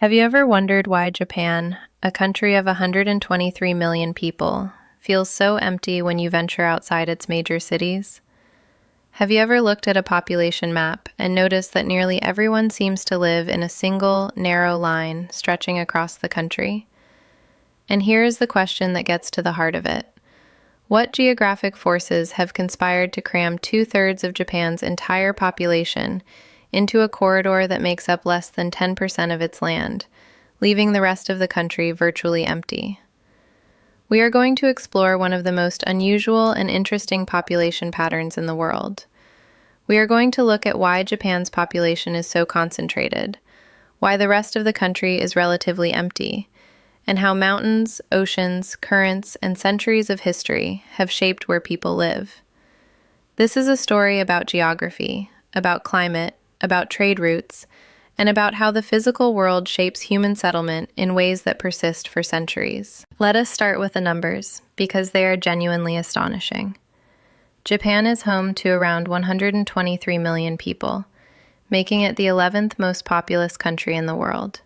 Have you ever wondered why Japan, a country of 123 million people, feels so empty when you venture outside its major cities? Have you ever looked at a population map and noticed that nearly everyone seems to live in a single, narrow line stretching across the country? And here is the question that gets to the heart of it. What geographic forces have conspired to cram two-thirds of Japan's entire population into a corridor that makes up less than 10% of its land, leaving the rest of the country virtually empty? We are going to explore one of the most unusual and interesting population patterns in the world. We are going to look at why Japan's population is so concentrated, why the rest of the country is relatively empty, and how mountains, oceans, currents, and centuries of history have shaped where people live. This is a story about geography, about climate, about trade routes, and about how the physical world shapes human settlement in ways that persist for centuries. Let us start with the numbers, because they are genuinely astonishing. Japan is home to around 123 million people, making it the 11th most populous country in the world.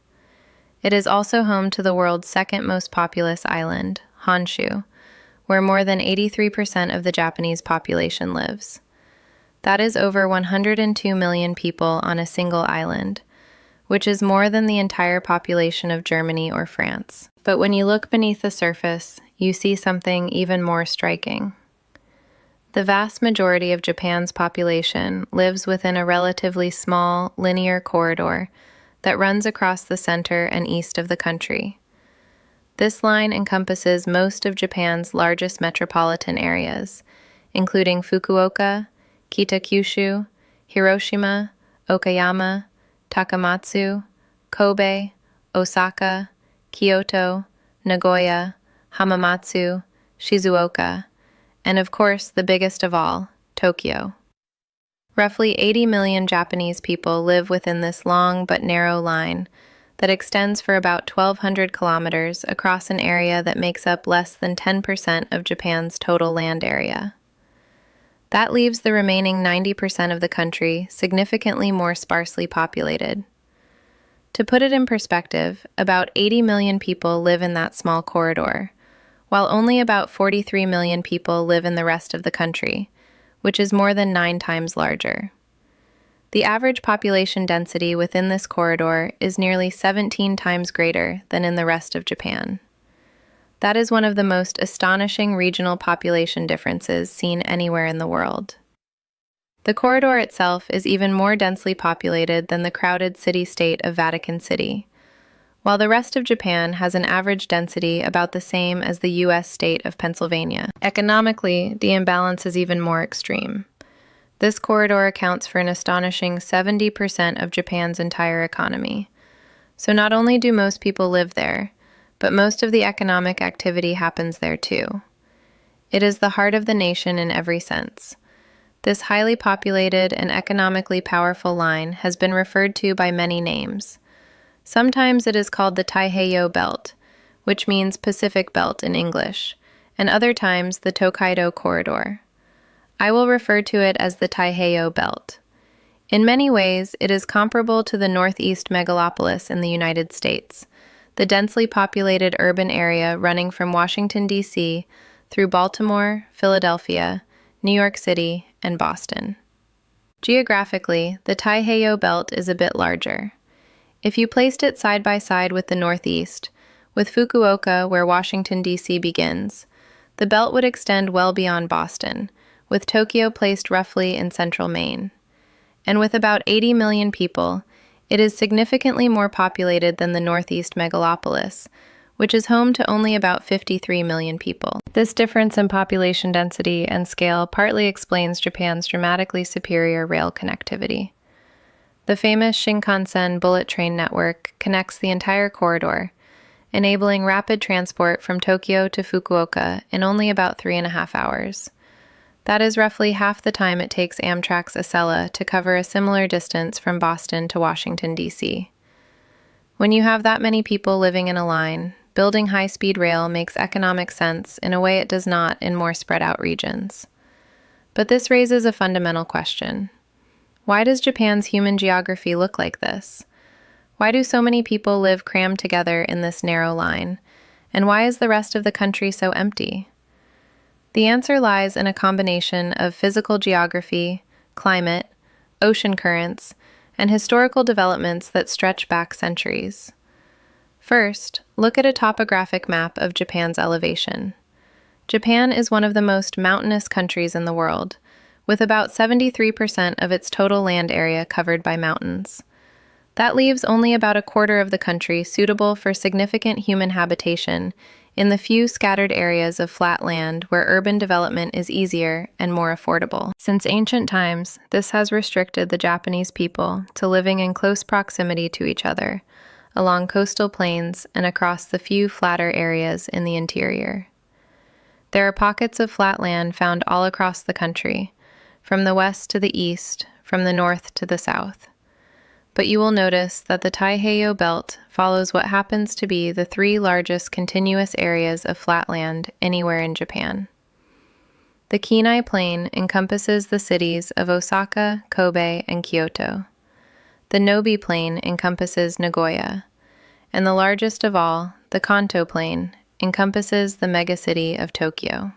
It is also home to the world's second most populous island, Honshu, where more than 83% of the Japanese population lives. That is over 102 million people on a single island, which is more than the entire population of Germany or France. But when you look beneath the surface, you see something even more striking. The vast majority of Japan's population lives within a relatively small, linear corridor that runs across the center and east of the country. This line encompasses most of Japan's largest metropolitan areas, including Fukuoka, Kitakyushu, Hiroshima, Okayama, Takamatsu, Kobe, Osaka, Kyoto, Nagoya, Hamamatsu, Shizuoka, and of course the biggest of all, Tokyo. Roughly 80 million Japanese people live within this long but narrow line that extends for about 1,200 kilometers across an area that makes up less than 10% of Japan's total land area. That leaves the remaining 90% of the country significantly more sparsely populated. To put it in perspective, about 80 million people live in that small corridor, while only about 43 million people live in the rest of the country, which is more than 9 times larger. The average population density within this corridor is nearly 17 times greater than in the rest of Japan. That is one of the most astonishing regional population differences seen anywhere in the world. The corridor itself is even more densely populated than the crowded city-state of Vatican City, while the rest of Japan has an average density about the same as the U.S. state of Pennsylvania. Economically, the imbalance is even more extreme. This corridor accounts for an astonishing 70% of Japan's entire economy. So not only do most people live there, but most of the economic activity happens there too. It is the heart of the nation in every sense. This highly populated and economically powerful line has been referred to by many names. Sometimes it is called the Taiheiyo Belt, which means Pacific Belt in English, and other times the Tokaido Corridor. I will refer to it as the Taiheiyo Belt. In many ways, it is comparable to the Northeast megalopolis in the United States, the densely populated urban area running from Washington, D.C., through Baltimore, Philadelphia, New York City, and Boston. Geographically, the Taiheiyo Belt is a bit larger. If you placed it side by side with the Northeast, with Fukuoka where Washington, D.C. begins, the belt would extend well beyond Boston, with Tokyo placed roughly in central Maine. And with about 80 million people, it is significantly more populated than the Northeast megalopolis, which is home to only about 53 million people. This difference in population density and scale partly explains Japan's dramatically superior rail connectivity. The famous Shinkansen bullet train network connects the entire corridor, enabling rapid transport from Tokyo to Fukuoka in only about 3.5 hours. That is roughly half the time it takes Amtrak's Acela to cover a similar distance from Boston to Washington, D.C. When you have that many people living in a line, building high-speed rail makes economic sense in a way it does not in more spread-out regions. But this raises a fundamental question. Why does Japan's human geography look like this? Why do so many people live crammed together in this narrow line? And why is the rest of the country so empty? The answer lies in a combination of physical geography, climate, ocean currents, and historical developments that stretch back centuries. First, look at a topographic map of Japan's elevation. Japan is one of the most mountainous countries in the world, with about 73% of its total land area covered by mountains. That leaves only about a quarter of the country suitable for significant human habitation in the few scattered areas of flat land where urban development is easier and more affordable. Since ancient times, this has restricted the Japanese people to living in close proximity to each other, along coastal plains and across the few flatter areas in the interior. There are pockets of flat land found all across the country, from the west to the east, from the north to the south. But you will notice that the Taiheiyo Belt follows what happens to be the three largest continuous areas of flat land anywhere in Japan. The Kinai Plain encompasses the cities of Osaka, Kobe, and Kyoto. The Nobi Plain encompasses Nagoya, and the largest of all, the Kanto Plain, encompasses the megacity of Tokyo.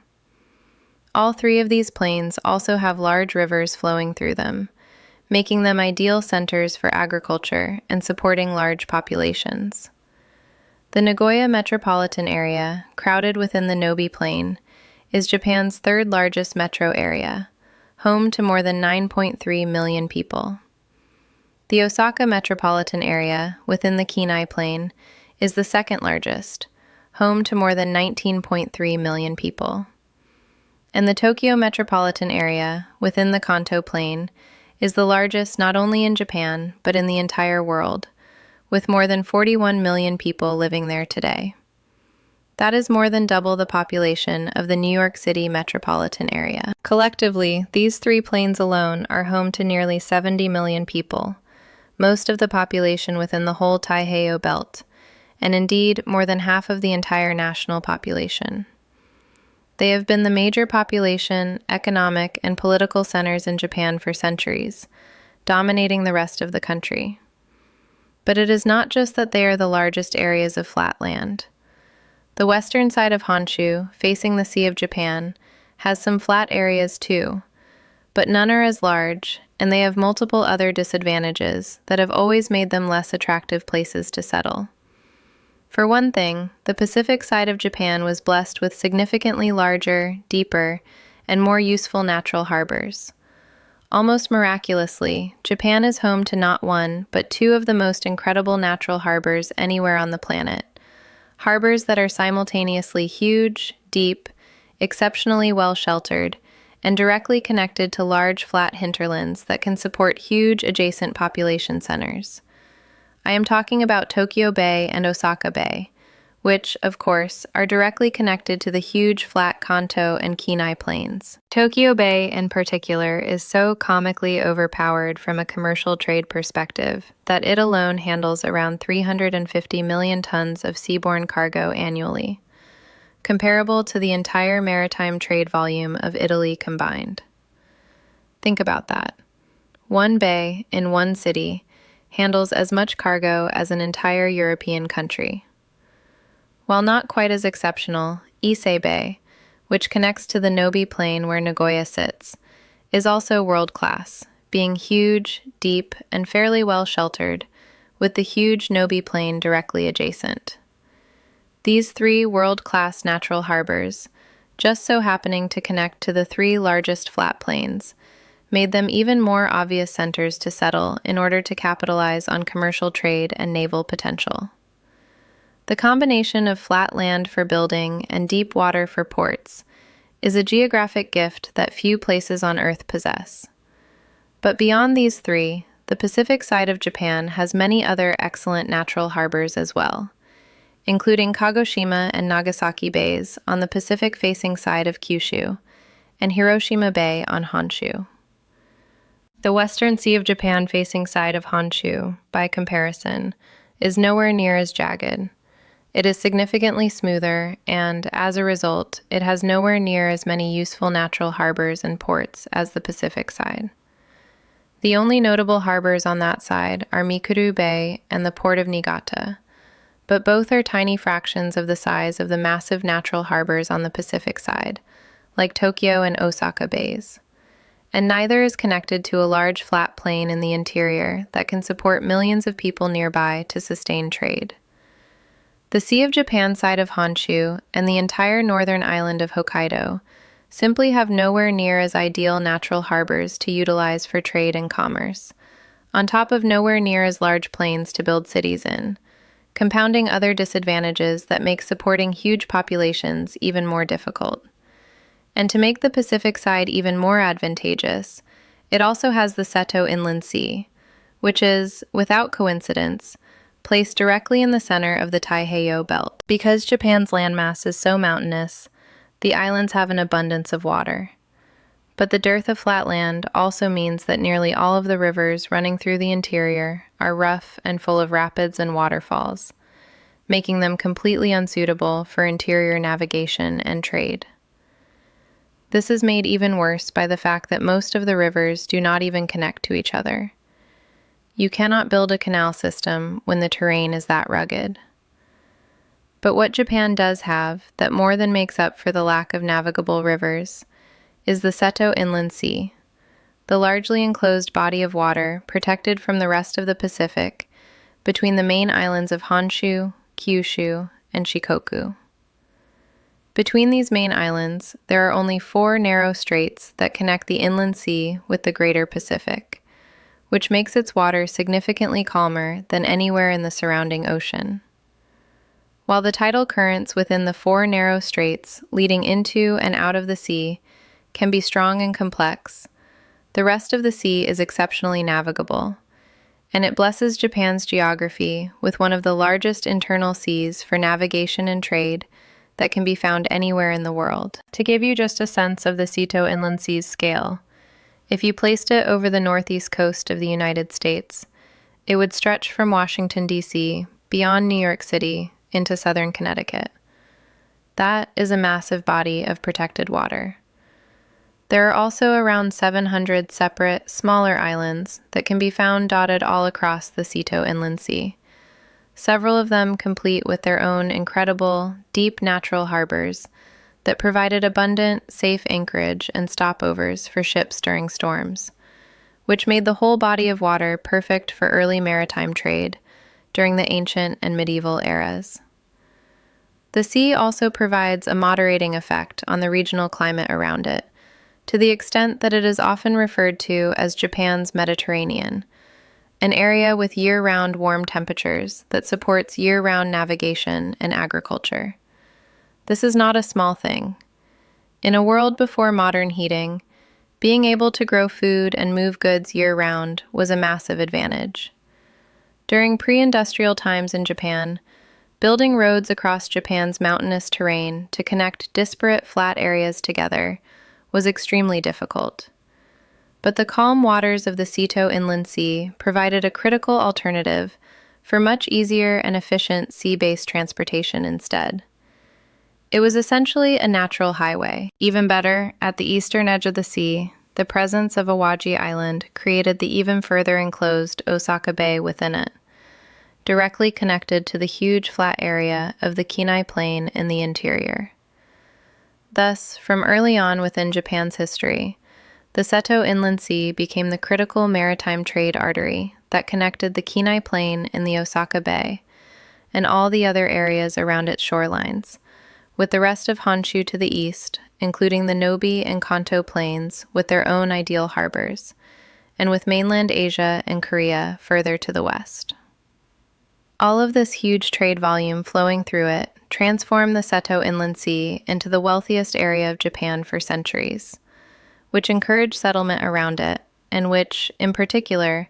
All three of these plains also have large rivers flowing through them, making them ideal centers for agriculture and supporting large populations. The Nagoya metropolitan area, crowded within the Nobi Plain, is Japan's third largest metro area, home to more than 9.3 million people. The Osaka metropolitan area, within the Kinai Plain, is the second largest, home to more than 19.3 million people. And the Tokyo metropolitan area, within the Kanto Plain, is the largest not only in Japan, but in the entire world, with more than 41 million people living there today. That is more than double the population of the New York City metropolitan area. Collectively, these three plains alone are home to nearly 70 million people, most of the population within the whole Taiheiyo Belt, and indeed more than half of the entire national population. They have been the major population, economic, and political centers in Japan for centuries, dominating the rest of the country. But it is not just that they are the largest areas of flat land. The western side of Honshu, facing the Sea of Japan, has some flat areas too, but none are as large, and they have multiple other disadvantages that have always made them less attractive places to settle. For one thing, the Pacific side of Japan was blessed with significantly larger, deeper, and more useful natural harbors. Almost miraculously, Japan is home to not one, but two of the most incredible natural harbors anywhere on the planet. Harbors that are simultaneously huge, deep, exceptionally well sheltered, and directly connected to large flat hinterlands that can support huge adjacent population centers. I am talking about Tokyo Bay and Osaka Bay, which, of course, are directly connected to the huge flat Kanto and Kinai plains. Tokyo Bay, in particular, is so comically overpowered from a commercial trade perspective that it alone handles around 350 million tons of seaborne cargo annually, comparable to the entire maritime trade volume of Italy combined. Think about that. One bay in one city handles as much cargo as an entire European country. While not quite as exceptional, Ise Bay, which connects to the Nobi Plain where Nagoya sits, is also world-class, being huge, deep, and fairly well sheltered, with the huge Nobi Plain directly adjacent. These three world-class natural harbors, just so happening to connect to the three largest flat plains, made them even more obvious centers to settle in order to capitalize on commercial trade and naval potential. The combination of flat land for building and deep water for ports is a geographic gift that few places on Earth possess. But beyond these three, the Pacific side of Japan has many other excellent natural harbors as well, including Kagoshima and Nagasaki bays on the Pacific-facing side of Kyushu, and Hiroshima Bay on Honshu. The western Sea of Japan facing side of Honshu, by comparison, is nowhere near as jagged. It is significantly smoother, and as a result, it has nowhere near as many useful natural harbors and ports as the Pacific side. The only notable harbors on that side are Mikuru Bay and the port of Niigata, but both are tiny fractions of the size of the massive natural harbors on the Pacific side, like Tokyo and Osaka bays. And neither is connected to a large flat plain in the interior that can support millions of people nearby to sustain trade. The Sea of Japan side of Honshu and the entire northern island of Hokkaido simply have nowhere near as ideal natural harbors to utilize for trade and commerce, on top of nowhere near as large plains to build cities in, compounding other disadvantages that make supporting huge populations even more difficult. And to make the Pacific side even more advantageous, it also has the Seto Inland Sea, which is, without coincidence, placed directly in the center of the Taiheiyo Belt. Because Japan's landmass is so mountainous, the islands have an abundance of water. But the dearth of flat land also means that nearly all of the rivers running through the interior are rough and full of rapids and waterfalls, making them completely unsuitable for interior navigation and trade. This is made even worse by the fact that most of the rivers do not even connect to each other. You cannot build a canal system when the terrain is that rugged. But what Japan does have that more than makes up for the lack of navigable rivers is the Seto Inland Sea, the largely enclosed body of water protected from the rest of the Pacific between the main islands of Honshu, Kyushu, and Shikoku. Between these main islands, there are only 4 narrow straits that connect the inland sea with the greater Pacific, which makes its water significantly calmer than anywhere in the surrounding ocean. While the tidal currents within the 4 narrow straits leading into and out of the sea can be strong and complex, the rest of the sea is exceptionally navigable, and it blesses Japan's geography with one of the largest internal seas for navigation and trade that can be found anywhere in the world. To give you just a sense of the Seto Inland Sea's scale, if you placed it over the northeast coast of the United States, it would stretch from Washington, D.C., beyond New York City, into southern Connecticut. That is a massive body of protected water. There are also around 700 separate, smaller islands that can be found dotted all across the Seto Inland Sea, several of them complete with their own incredible, deep natural harbors that provided abundant, safe anchorage and stopovers for ships during storms, which made the whole body of water perfect for early maritime trade during the ancient and medieval eras. The sea also provides a moderating effect on the regional climate around it, to the extent that it is often referred to as Japan's Mediterranean, an area with year-round warm temperatures that supports year-round navigation and agriculture. This is not a small thing. In a world before modern heating, being able to grow food and move goods year-round was a massive advantage. During pre-industrial times in Japan, building roads across Japan's mountainous terrain to connect disparate flat areas together was extremely difficult. But the calm waters of the Seto Inland Sea provided a critical alternative for much easier and efficient sea-based transportation instead. It was essentially a natural highway. Even better, at the eastern edge of the sea, the presence of Awaji Island created the even further enclosed Osaka Bay within it, directly connected to the huge flat area of the Kinai Plain in the interior. Thus, from early on within Japan's history, the Seto Inland Sea became the critical maritime trade artery that connected the Kinai Plain in the Osaka Bay and all the other areas around its shorelines, with the rest of Honshu to the east, including the Nobi and Kanto plains with their own ideal harbors, and with mainland Asia and Korea further to the west. All of this huge trade volume flowing through it transformed the Seto Inland Sea into the wealthiest area of Japan for centuries, which encouraged settlement around it, and which, in particular,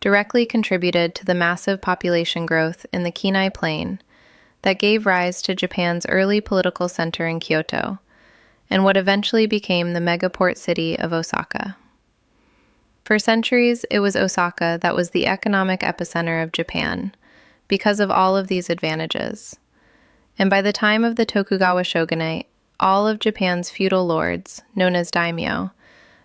directly contributed to the massive population growth in the Kinai Plain that gave rise to Japan's early political center in Kyoto, and what eventually became the megaport city of Osaka. For centuries, it was Osaka that was the economic epicenter of Japan, because of all of these advantages. And by the time of the Tokugawa Shogunate, all of Japan's feudal lords, known as daimyo,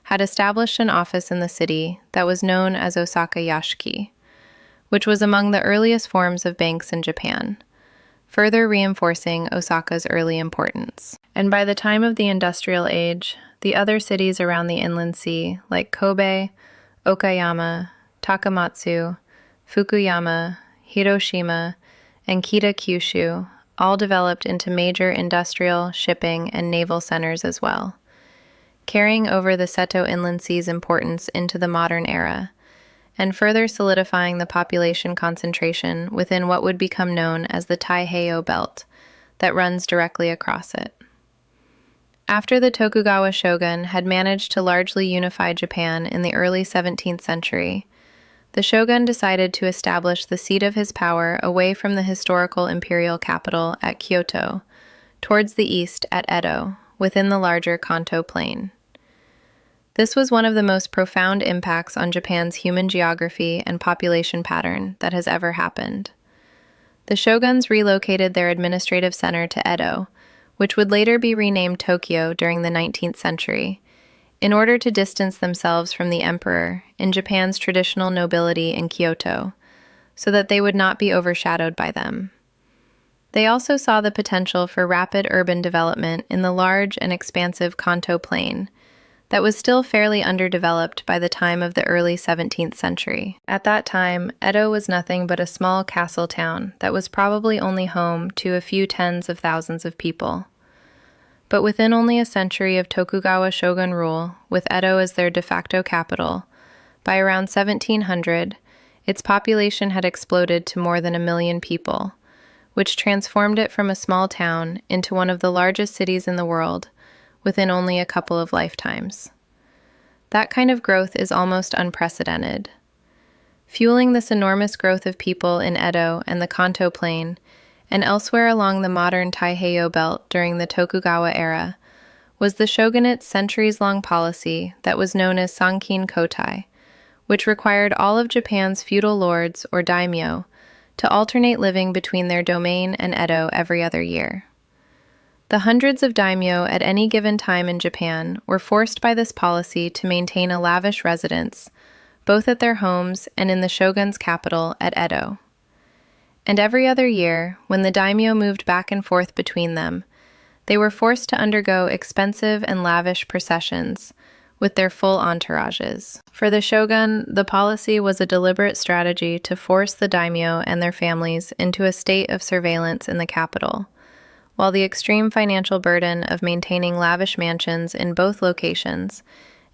had established an office in the city that was known as Osaka Yashiki, which was among the earliest forms of banks in Japan, further reinforcing Osaka's early importance. And by the time of the Industrial Age, the other cities around the inland sea, like Kobe, Okayama, Takamatsu, Fukuyama, Hiroshima, and Kita Kyushu, all developed into major industrial, shipping, and naval centers as well, carrying over the Seto Inland Sea's importance into the modern era, and further solidifying the population concentration within what would become known as the Taiheiyo Belt that runs directly across it. After the Tokugawa shogun had managed to largely unify Japan in the early 17th century, the shogun decided to establish the seat of his power away from the historical imperial capital at Kyoto, towards the east at Edo, within the larger Kanto Plain. This was one of the most profound impacts on Japan's human geography and population pattern that has ever happened. The shoguns relocated their administrative center to Edo, which would later be renamed Tokyo during the 19th century, in order to distance themselves from the emperor and Japan's traditional nobility in Kyoto, so that they would not be overshadowed by them. They also saw the potential for rapid urban development in the large and expansive Kanto Plain, that was still fairly underdeveloped by the time of the early 17th century. At that time, Edo was nothing but a small castle town that was probably only home to a few tens of thousands of people. But within only a century of Tokugawa shogun rule, with Edo as their de facto capital, by around 1700, its population had exploded to more than 1 million people, which transformed it from a small town into one of the largest cities in the world, within only a couple of lifetimes. That kind of growth is almost unprecedented. Fueling this enormous growth of people in Edo and the Kanto Plain, and elsewhere along the modern Taiheiyo Belt during the Tokugawa era, was the shogunate's centuries-long policy that was known as Sankin Kotai, which required all of Japan's feudal lords, or daimyo, to alternate living between their domain and Edo every other year. The hundreds of daimyo at any given time in Japan were forced by this policy to maintain a lavish residence, both at their homes and in the shogun's capital at Edo. And every other year, when the daimyo moved back and forth between them, they were forced to undergo expensive and lavish processions with their full entourages. For the shogun, the policy was a deliberate strategy to force the daimyo and their families into a state of surveillance in the capital, while the extreme financial burden of maintaining lavish mansions in both locations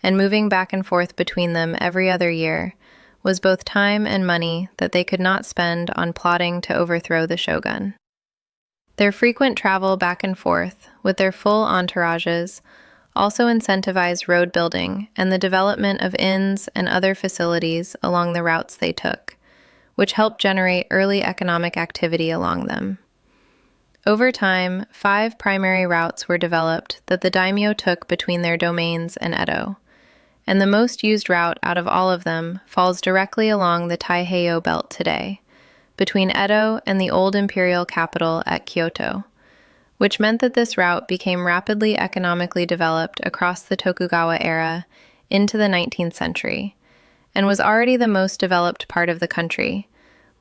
and moving back and forth between them every other year was both time and money that they could not spend on plotting to overthrow the shogun. Their frequent travel back and forth with their full entourages also incentivized road building and the development of inns and other facilities along the routes they took, which helped generate early economic activity along them. Over time, 5 primary routes were developed that the daimyo took between their domains and Edo, and the most used route out of all of them falls directly along the Taiheiyo Belt today, between Edo and the old imperial capital at Kyoto, which meant that this route became rapidly economically developed across the Tokugawa era into the 19th century, and was already the most developed part of the country,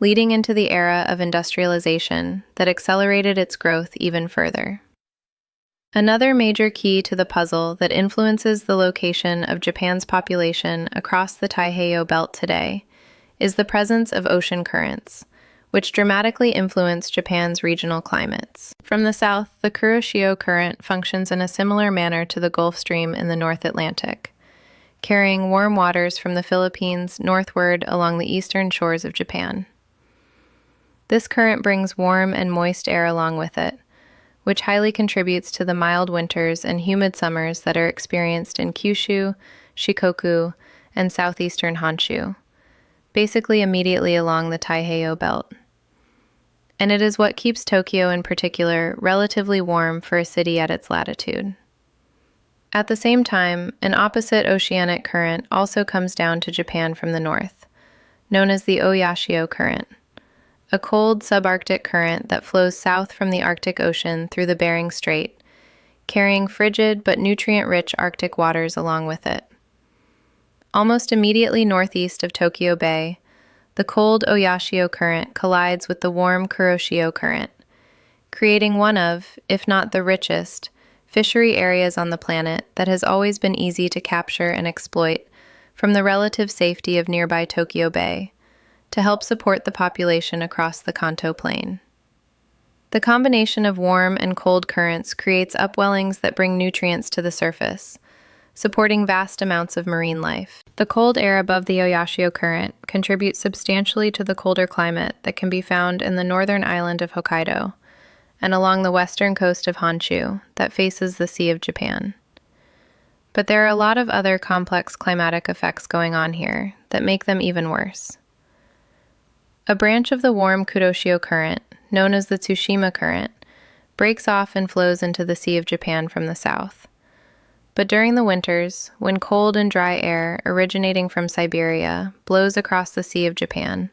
leading into the era of industrialization that accelerated its growth even further. Another major key to the puzzle that influences the location of Japan's population across the Taiheiyo Belt today is the presence of ocean currents, which dramatically influence Japan's regional climates. From the south, the Kuroshio Current functions in a similar manner to the Gulf Stream in the North Atlantic, carrying warm waters from the Philippines northward along the eastern shores of Japan. This current brings warm and moist air along with it, which highly contributes to the mild winters and humid summers that are experienced in Kyushu, Shikoku, and southeastern Honshu, basically immediately along the Taiheiyo Belt. And it is what keeps Tokyo in particular relatively warm for a city at its latitude. At the same time, an opposite oceanic current also comes down to Japan from the north, known as the Oyashio Current, a cold subarctic current that flows south from the Arctic Ocean through the Bering Strait, carrying frigid but nutrient-rich Arctic waters along with it. Almost immediately northeast of Tokyo Bay, the cold Oyashio Current collides with the warm Kuroshio Current, creating one of, if not the richest, fishery areas on the planet that has always been easy to capture and exploit from the relative safety of nearby Tokyo Bay to help support the population across the Kanto Plain. The combination of warm and cold currents creates upwellings that bring nutrients to the surface, supporting vast amounts of marine life. The cold air above the Oyashio Current contributes substantially to the colder climate that can be found in the northern island of Hokkaido and along the western coast of Honshu that faces the Sea of Japan. But there are a lot of other complex climatic effects going on here that make them even worse. A branch of the warm Kuroshio Current, known as the Tsushima Current, breaks off and flows into the Sea of Japan from the south. But during the winters, when cold and dry air originating from Siberia blows across the Sea of Japan,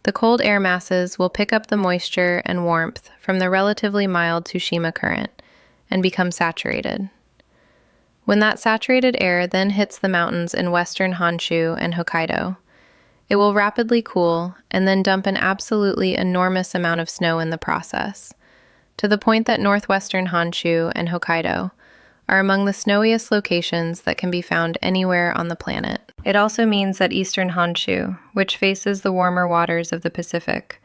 the cold air masses will pick up the moisture and warmth from the relatively mild Tsushima Current and become saturated. When that saturated air then hits the mountains in western Honshu and Hokkaido, it will rapidly cool and then dump an absolutely enormous amount of snow in the process, to the point that northwestern Honshu and Hokkaido are among the snowiest locations that can be found anywhere on the planet. It also means that eastern Honshu, which faces the warmer waters of the Pacific,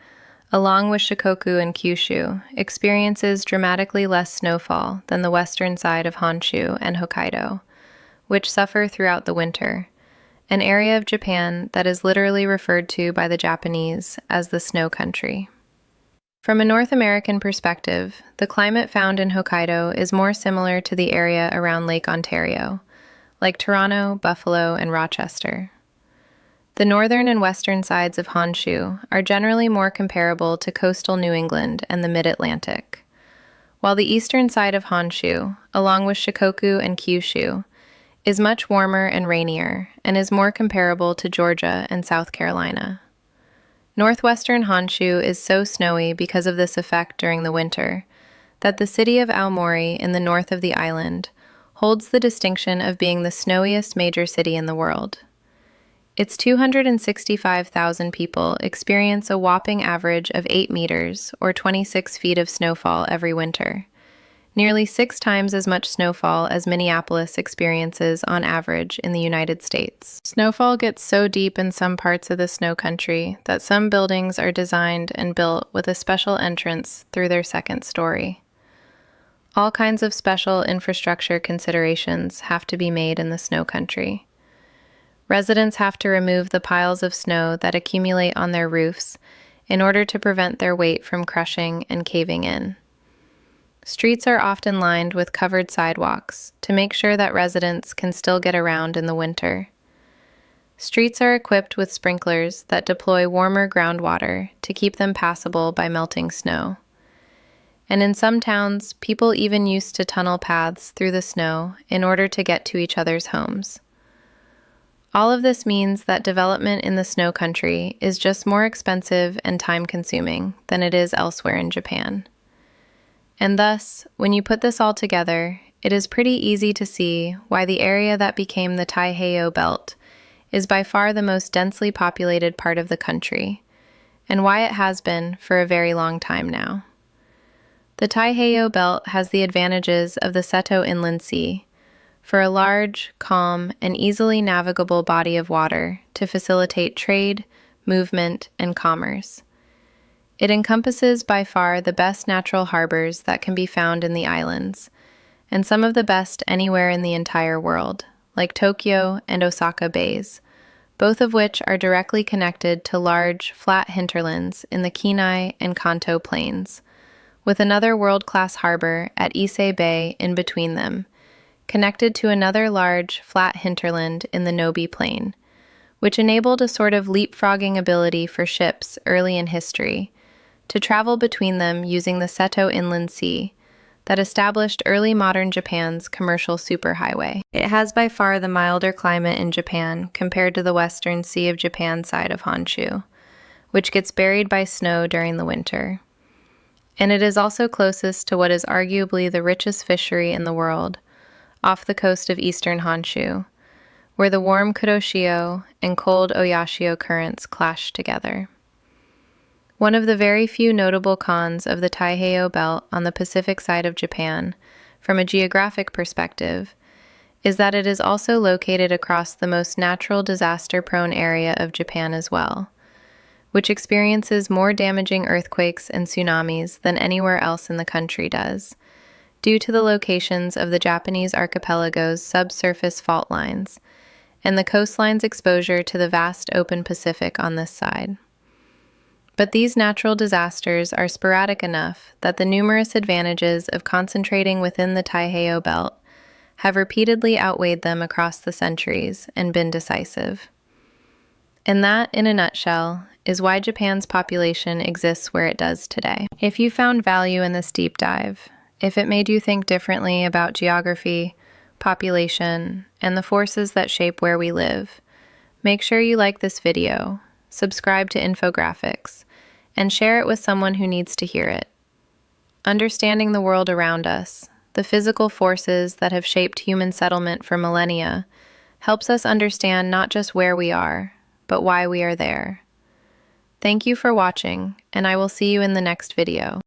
along with Shikoku and Kyushu, experiences dramatically less snowfall than the western side of Honshu and Hokkaido, which suffer throughout the winter, an area of Japan that is literally referred to by the Japanese as the snow country. From a North American perspective, the climate found in Hokkaido is more similar to the area around Lake Ontario, like Toronto, Buffalo, and Rochester. The northern and western sides of Honshu are generally more comparable to coastal New England and the mid-Atlantic, while the eastern side of Honshu, along with Shikoku and Kyushu, is much warmer and rainier and is more comparable to Georgia and South Carolina. Northwestern Honshu is so snowy because of this effect during the winter that the city of Aomori in the north of the island holds the distinction of being the snowiest major city in the world. Its 265,000 people experience a whopping average of 8 meters or 26 feet of snowfall every winter, nearly 6 times as much snowfall as Minneapolis experiences on average in the United States. Snowfall gets so deep in some parts of the snow country that some buildings are designed and built with a special entrance through their second story. All kinds of special infrastructure considerations have to be made in the snow country. Residents have to remove the piles of snow that accumulate on their roofs in order to prevent their weight from crushing and caving in. Streets are often lined with covered sidewalks to make sure that residents can still get around in the winter. Streets are equipped with sprinklers that deploy warmer groundwater to keep them passable by melting snow. And in some towns, people even used to tunnel paths through the snow in order to get to each other's homes. All of this means that development in the snow country is just more expensive and time-consuming than it is elsewhere in Japan. And thus, when you put this all together, it is pretty easy to see why the area that became the Taiheiyo Belt is by far the most densely populated part of the country, and why it has been for a very long time now. The Taiheiyo Belt has the advantages of the Seto Inland Sea, for a large, calm, and easily navigable body of water to facilitate trade, movement, and commerce. It encompasses by far the best natural harbors that can be found in the islands, and some of the best anywhere in the entire world, like Tokyo and Osaka bays, both of which are directly connected to large, flat hinterlands in the Kenai and Kanto plains, with another world-class harbor at Ise Bay in between them, connected to another large, flat hinterland in the Nobi Plain, which enabled a sort of leapfrogging ability for ships early in history to travel between them using the Seto Inland Sea that established early modern Japan's commercial superhighway. It has by far the milder climate in Japan compared to the western Sea of Japan side of Honshu, which gets buried by snow during the winter. And it is also closest to what is arguably the richest fishery in the world, off the coast of eastern Honshu, where the warm Kuroshio and cold Oyashio currents clash together. One of the very few notable cons of the Taiheiyo Belt on the Pacific side of Japan, from a geographic perspective, is that it is also located across the most natural disaster-prone area of Japan as well, which experiences more damaging earthquakes and tsunamis than anywhere else in the country does, due to the locations of the Japanese archipelago's subsurface fault lines and the coastline's exposure to the vast open Pacific on this side. But these natural disasters are sporadic enough that the numerous advantages of concentrating within the Taiheiyo Belt have repeatedly outweighed them across the centuries and been decisive. And that, in a nutshell, is why Japan's population exists where it does today. If you found value in this deep dive, if it made you think differently about geography, population, and the forces that shape where we live, make sure you like this video, subscribe to infographics, and share it with someone who needs to hear it. Understanding the world around us, the physical forces that have shaped human settlement for millennia, helps us understand not just where we are, but why we are there. Thank you for watching, and I will see you in the next video.